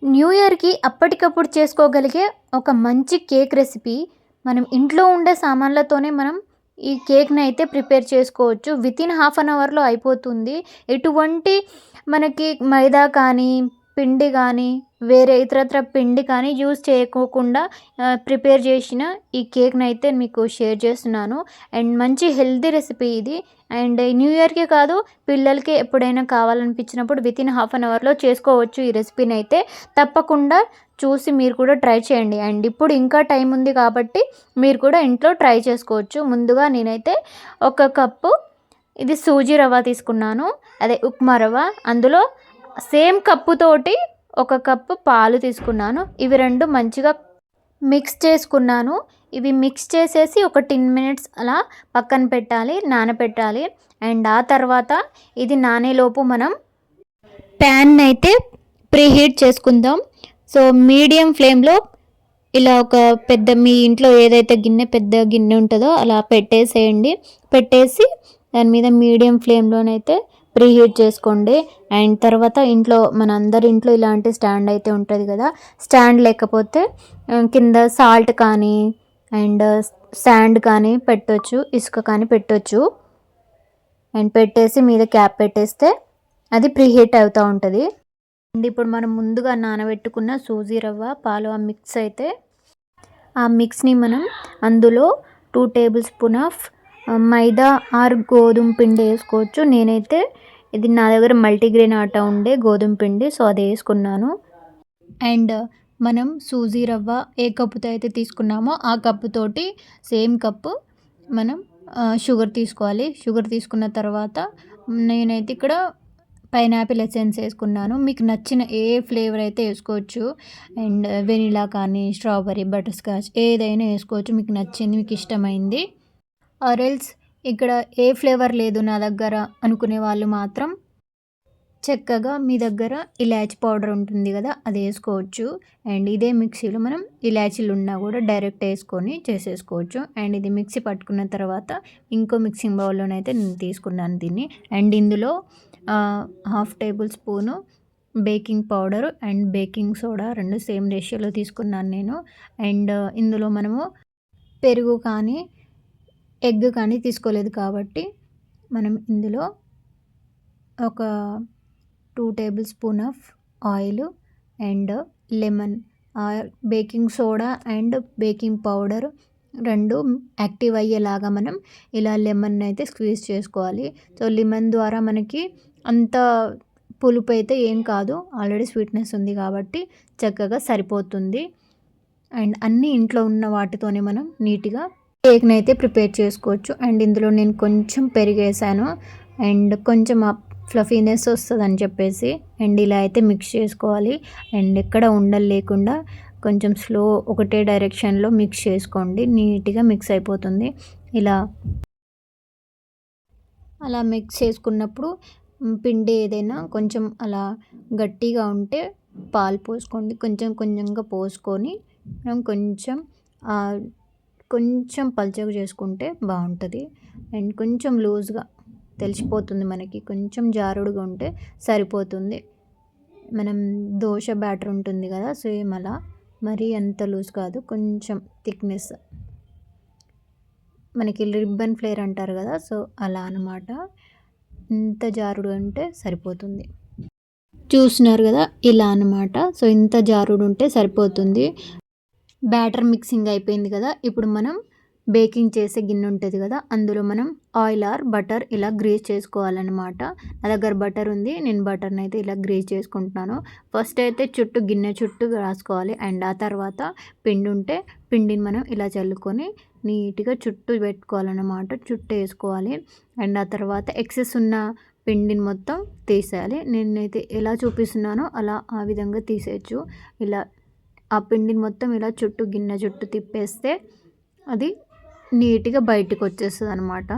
New ఇయర్‌కి అప్పటికప్పుడు చేసుకోగలిగే ఒక మంచి కేక్ రెసిపీ. మనం ఇంట్లో ఉండే సామాన్లతోనే మనం ఈ కేక్‌నయితే ప్రిపేర్ చేసుకోవచ్చు. వితిన్ హాఫ్ అన్ అవర్‌లో అయిపోతుంది. ఎటువంటి మనకి మైదా కానీ, పిండి గానీ, వేరే ఇతరత్ర పిండి కానీ యూజ్ చేయకోకుండా ప్రిపేర్ చేసిన ఈ కేక్‌నయితే మీకు షేర్ చేస్తున్నాను. అండ్ మంచి హెల్తీ రెసిపీ ఇది. అండ్ న్యూ ఇయర్‌కే కాదు, పిల్లలకి ఎప్పుడైనా కావాలనిపించినప్పుడు వితిన్ హాఫ్ అన్ అవర్‌లో చేసుకోవచ్చు ఈ రెసిపీనయితే. తప్పకుండా చూసి మీరు కూడా ట్రై చేయండి. అండ్ ఇప్పుడు ఇంకా టైం ఉంది కాబట్టి మీరు కూడా ఇంట్లో ట్రై చేసుకోవచ్చు. ముందుగా నేనైతే ఒక కప్పు ఇది సూజీ రవ్వ తీసుకున్నాను. అదే ఉప్మా రవ్వ. అందులో సేమ్ కప్పుతోటి ఒక కప్పు పాలు తీసుకున్నాను. ఇవి 2 మంచిగా మిక్స్ చేసుకున్నాను. ఇవి మిక్స్ చేసేసి ఒక 10 మినిట్స్ అలా పక్కన పెట్టాలి, నానపెట్టాలి. అండ్ ఆ తర్వాత ఇది నానేలోపు మనం ప్యాన్నయితే ప్రీహీట్ చేసుకుందాం. సో, మీడియం ఫ్లేమ్‌లో ఇలా ఒక పెద్ద మీ ఇంట్లో ఏదైతే పెద్ద గిన్నె ఉంటుందో అలా పెట్టేసేయండి. పెట్టేసి దాని మీద మీడియం ఫ్లేమ్‌లోనైతే ప్రీహీట్ చేసుకోండి. అండ్ తర్వాత మనందరి ఇంట్లో ఇలాంటి స్టాండ్ అయితే ఉంటుంది కదా! స్టాండ్ లేకపోతే కింద సాల్ట్ కానీ అండ్ శాండ్ కానీ పెట్టొచ్చు. ఇసుక కానీ పెట్టొచ్చు. అండ్ పెట్టేసి మీద క్యాప్ పెట్టేస్తే అది ప్రీహీట్ అవుతూ ఉంటుంది. అండ్ ఇప్పుడు మనం ముందుగా నానబెట్టుకున్న సూజీ రవ్వ, పాలు ఆ మిక్స్‌ని మనం అందులో 2 tablespoon of maida or గోధుమ పిండి వేసుకోవచ్చు. నేనైతే నా దగ్గర మల్టీగ్రెయిన్ ఆటా ఉండే గోధుమ పిండి, సో అది వేసుకున్నాను. అండ్ మనం సూజీ రవ్వ ఏ కప్పుతో అయితే తీసుకున్నామో ఆ కప్పుతోటి సేమ్ కప్పు మనం షుగర్ తీసుకోవాలి. షుగర్ తీసుకున్న తర్వాత నేనైతే ఇక్కడ పైనాపిల్ ఎసెన్స్ వేసుకున్నాను. మీకు నచ్చిన ఏ ఫ్లేవర్ అయితే వేసుకోవచ్చు. అండ్ వెనిలా కానీ, స్ట్రాబెర్రీ, బటర్ స్కాచ్ ఏదైనా వేసుకోవచ్చు. మీకు నచ్చింది, మీకు ఇష్టమైంది. ఆర్ ఎల్స్ ఇక్కడ ఏ ఫ్లేవర్ లేదు నా దగ్గర అనుకునే వాళ్ళు మాత్రం చక్కగా మీ దగ్గర ఇలాచీ పౌడర్ ఉంటుంది కదా, అది వేసుకోవచ్చు. అండ్ ఇదే మిక్సీలో మనం ఇలాచీలు ఉన్నా కూడా డైరెక్ట్ వేసుకొని చేసేసుకోవచ్చు. అండ్ ఇది మిక్సీ పట్టుకున్న తర్వాత ఇంకో మిక్సింగ్ బౌల్లోనైతే నేను తీసుకున్నాను దీన్ని. అండ్ ఇందులో 1/2 table spoon baking powder and baking soda 2 same రేషియోలో తీసుకున్నాను నేను. అండ్ ఇందులో మనము పెరుగు కానీ ఎగ్ కానీ తీసుకోలేదు కాబట్టి మనం ఇందులో ఒక 2 tablespoon of oil and lemon, baking soda and baking powder 2 active అయ్యేలాగా మనం ఇలా లెమన్ అయితే స్క్వీజ్ చేసుకోవాలి. సో, లెమన్ ద్వారా మనకి అంత పులుపు అయితే ఏం కాదు, ఆల్రెడీ స్వీట్నెస్ ఉంది కాబట్టి చక్కగా సరిపోతుంది. అండ్ అన్నీ ఇంట్లో ఉన్న వాటితోనే మనం నీట్గా కేక్ని అయితే ప్రిపేర్ చేసుకోవచ్చు. అండ్ ఇందులో నేను కొంచెం పెరిగేసాను అండ్ కొంచెం ఫ్లఫీనెస్ వస్తుందని చెప్పేసి. అండ్ ఇలా అయితే మిక్స్ చేసుకోవాలి. అండ్ ఎక్కడ ఉండలు లేకుండా కొంచెం ఒకటే డైరెక్షన్లో మిక్స్ చేసుకోండి. నీట్గా మిక్స్ అయిపోతుంది. అలా మిక్స్ చేసుకున్నప్పుడు పిండి ఏదైనా కొంచెం అలా గట్టిగా ఉంటే పాలు పోసుకోండి. కొంచెం కొంచెంగా పోసుకొని మనం కొంచెం పల్చగా చేసుకుంటే బాగుంటుంది. అండ్ కొంచెం లూజ్గా తెలిసిపోతుంది మనకి, కొంచెం జారుడుగా ఉంటే సరిపోతుంది. మనం దోశ బ్యాటర్ ఉంటుంది కదా, సేమ్ అలా, మరీ అంత లూజ్ కాదు, కొంచెం థిక్నెస్, మనకి రిబ్బన్ ఫ్లేర్ అంటారు కదా, సో అలా అనమాట. ఇంత జారుడు ఉంటే సరిపోతుంది. చూస్తున్నారు కదా, ఇలా అనమాట. సో ఇంత జారుడు ఉంటే సరిపోతుంది. బ్యాటర్ మిక్సింగ్ అయిపోయింది కదా, ఇప్పుడు మనం బేకింగ్ చేసే గిన్నె ఉంటుంది కదా, అందులో మనం ఆయిల్ ఆర్ బటర్ ఇలా గ్రీస్ చేసుకోవాలన్నమాట. నా దగ్గర బటర్ ఉంది, నేను బటర్ని అయితే ఇలా గ్రీస్ చేసుకుంటున్నాను. ఫస్ట్ అయితే గిన్నె చుట్టూ రాసుకోవాలి. అండ్ ఆ తర్వాత పిండి ఉంటే పిండిని మనం ఇలా చల్లుకొని నీట్గా చుట్టూ పెట్టుకోవాలన్నమాట, చుట్టూ వేసుకోవాలి. అండ్ ఆ తర్వాత ఎక్సెస్ ఉన్న పిండిని మొత్తం తీసేయాలి. నేనైతే ఎలా చూపిస్తున్నానో అలా ఆ విధంగా తీసేయచ్చు. ఇలా ఆ పిండిని మొత్తం ఇలా గిన్నె చుట్టూ తిప్పేస్తే అది నీట్గా బయటకు వచ్చేస్తుంది అనమాట.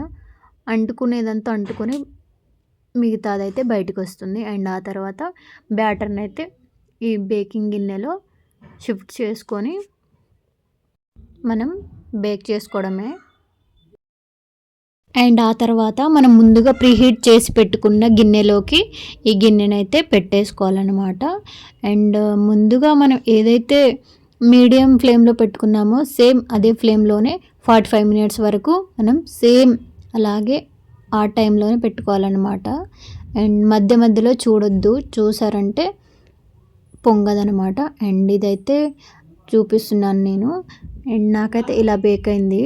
అంటుకునేదంతా అంటుకొని మిగతాదైతే బయటకు వస్తుంది. అండ్ ఆ తర్వాత బ్యాటర్ని అయితే ఈ బేకింగ్ గిన్నెలో షిఫ్ట్ చేసుకొని మనం బేక్ చేసుకోవడమే. అండ్ ఆ తర్వాత మనం ముందుగా ప్రీహీట్ చేసి పెట్టుకున్న గిన్నెలోకి ఈ గిన్నెనైతే పెట్టేసుకోవాలన్నమాట. అండ్ ముందుగా మనం ఏదైతే మీడియం ఫ్లేమ్లో పెట్టుకున్నామో సేమ్ అదే ఫ్లేమ్లోనే 45 మినిట్స్ వరకు మనం సేమ్ అలాగే ఆ టైంలోనే పెట్టుకోవాలన్నమాట. అండ్ మధ్య మధ్యలో చూడొద్దు, చూసారంటే పొంగదనమాట. అండ్ ఇదైతే చూపిస్తున్నాను నేను. అండ్ నాకైతే ఇలా బేక్ అయింది.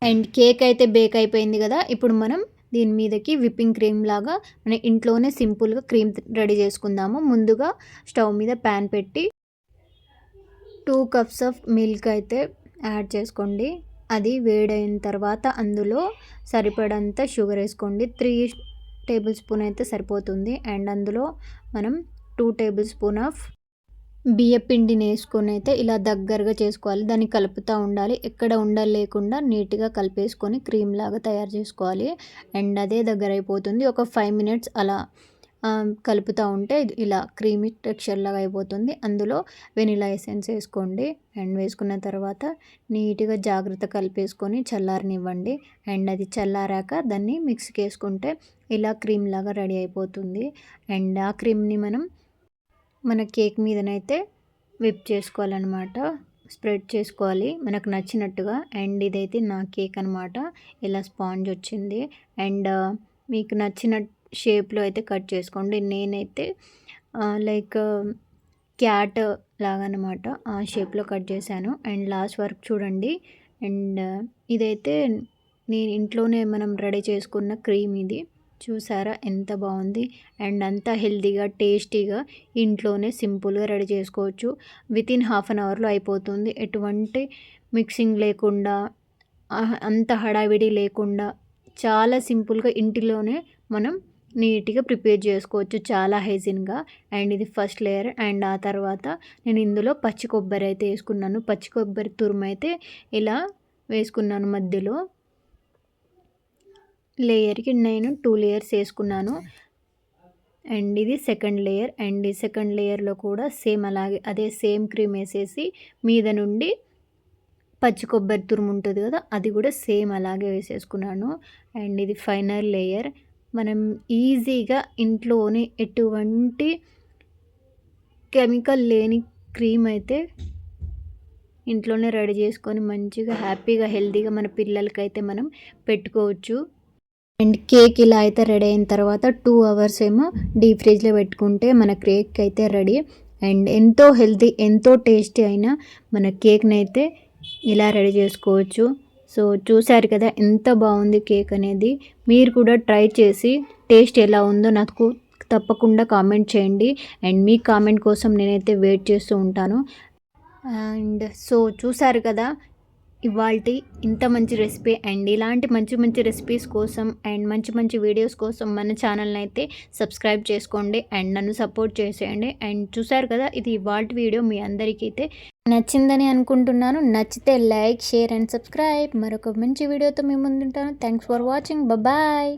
అండ్ కేక్ అయితే బేక్ అయిపోయింది కదా. ఇప్పుడు మనం దీని మీదకి విప్పింగ్ క్రీమ్ లాగా మన ఇంట్లోనే సింపుల్గా క్రీమ్ రెడీ చేసుకుందాము. ముందుగా స్టవ్ మీద ప్యాన్ పెట్టి 2 కప్స్ ఆఫ్ మిల్క్ అయితే యాడ్ చేసుకోండి. అది వేడైన తర్వాత అందులో సరిపడంత షుగర్ వేసుకోండి. 3 టేబుల్ స్పూన్ అయితే సరిపోతుంది. అండ్ అందులో మనం 2 టేబుల్ స్పూన్ ఆఫ్ బియ్యపిండిని వేసుకొని అయితే ఇలా దగ్గరగా చేసుకోవాలి. దాన్ని కలుపుతూ ఉండాలి. ఎక్కడ ఉండలు లేకుండా నీట్గా కలిపేసుకొని క్రీమ్ లాగా తయారు చేసుకోవాలి. అండ్ అదే దగ్గర అయిపోతుంది. ఒక 5 మినిట్స్ అలా కలుపుతూ ఉంటే ఇలా క్రీమీ టెక్స్చర్ లాగా అయిపోతుంది. అందులో వెనిలా ఎసెన్స్ వేసుకోండి. అండ్ వేసుకున్న తర్వాత నీట్గా జాగ్రత్త కలిపేసుకొని చల్లారనివ్వండి. అండ్ అది చల్లారాక దాన్ని మిక్సీకి వేసుకుంటే ఇలా క్రీమ్ లాగా రెడీ అయిపోతుంది. అండ్ ఆ క్రీమ్ని మనం మన కేక్ మీదనైతే విప్ చేసుకోవాలన్నమాట. స్ప్రెడ్ చేసుకోవాలి మనకు నచ్చినట్టుగా. అండ్ ఇదైతే నా కేక్ అనమాట. ఇలా స్పాంజ్ వచ్చింది. అండ్ మీకు నచ్చిన షేప్లో అయితే కట్ చేసుకోండి. నేనైతే లైక్ క్యాట్ లాగా అనమాట ఆ షేప్లో కట్ చేశాను. అండ్ లాస్ట్ వరకు చూడండి. అండ్ ఇదైతే నేను ఇంట్లోనే మనం రెడీ చేసుకున్న క్రీమ్ ఇది. చూసారా ఎంత బాగుంది. అండ్ అంతా హెల్తీగా టేస్టీగా ఇంట్లోనే సింపుల్గా రెడీ చేసుకోవచ్చు. వితిన్ హాఫ్ అన్ అవర్లో అయిపోతుంది. ఎటువంటి మిక్సింగ్ లేకుండా అంత హడావిడి లేకుండా చాలా సింపుల్గా ఇంటిలోనే మనం నీట్గా ప్రిపేర్ చేసుకోవచ్చు చాలా హైజీన్గా. అండ్ ఇది ఫస్ట్ లేయర్. అండ్ ఆ తర్వాత నేను ఇందులో పచ్చి కొబ్బరి అయితే వేసుకున్నాను. పచ్చి కొబ్బరి తురుము అయితే ఇలా వేసుకున్నాను మధ్యలో. లేయర్కి నేను 2 లేయర్స్ వేసుకున్నాను. అండ్ ఇది సెకండ్ లేయర్. అండ్ ఈ సెకండ్ లేయర్లో కూడా సేమ్ అలాగే అదే సేమ్ క్రీమ్ వేసేసి మీద నుండి పచ్చి కొబ్బరి తురుము ఉంటుంది కదా, అది కూడా సేమ్ అలాగే వేసేసుకున్నాను. అండ్ ఇది ఫైనల్ లేయర్. మనం ఈజీగా ఇంట్లోనే ఎటువంటి కెమికల్ లేని క్రీమ్ అయితే ఇంట్లోనే రెడీ చేసుకొని మంచిగా హ్యాపీగా హెల్తీగా మన పిల్లలకైతే మనం పెట్టుకోవచ్చు. అండ్ కేక్ ఇలా అయితే రెడీ అయిన తర్వాత 2 అవర్స్ ఏమో డీప్ ఫ్రిడ్జ్లో పెట్టుకుంటే మన కేక్ అయితే రెడీ. అండ్ ఎంతో హెల్తీ ఎంతో టేస్టీ అయిన మన కేక్ని అయితే ఇలా రెడీ చేసుకోవచ్చు. సో చూసారు కదా ఎంత బాగుంది కేక్ అనేది. మీరు కూడా ట్రై చేసి టేస్ట్ ఎలా ఉందో నాకు తప్పకుండా కామెంట్ చేయండి. అండ్ మీ కామెంట్ కోసం నేనైతే వెయిట్ చేస్తూ ఉంటాను. అండ్ సో చూసారు కదా ఇవాల్టి ఇంత మంచి రెసిపీ. అండ్ ఇలాంటి మంచి మంచి రెసిపీస్ కోసం అండ్ మంచి మంచి వీడియోస్ కోసం మన ఛానల్ని అయితే సబ్స్క్రైబ్ చేసుకోండి. అండ్ నన్ను సపోర్ట్ చేసేయండి. అండ్ చూసారు కదా ఇది ఇవాల్టి వీడియో మీ అందరికీ అయితే నచ్చిందని అనుకుంటున్నాను. నచ్చితే లైక్ షేర్ అండ్ సబ్స్క్రైబ్. మరొక మంచి వీడియోతో మీ ముందుంటాను. Thanks for watching. బాయ్.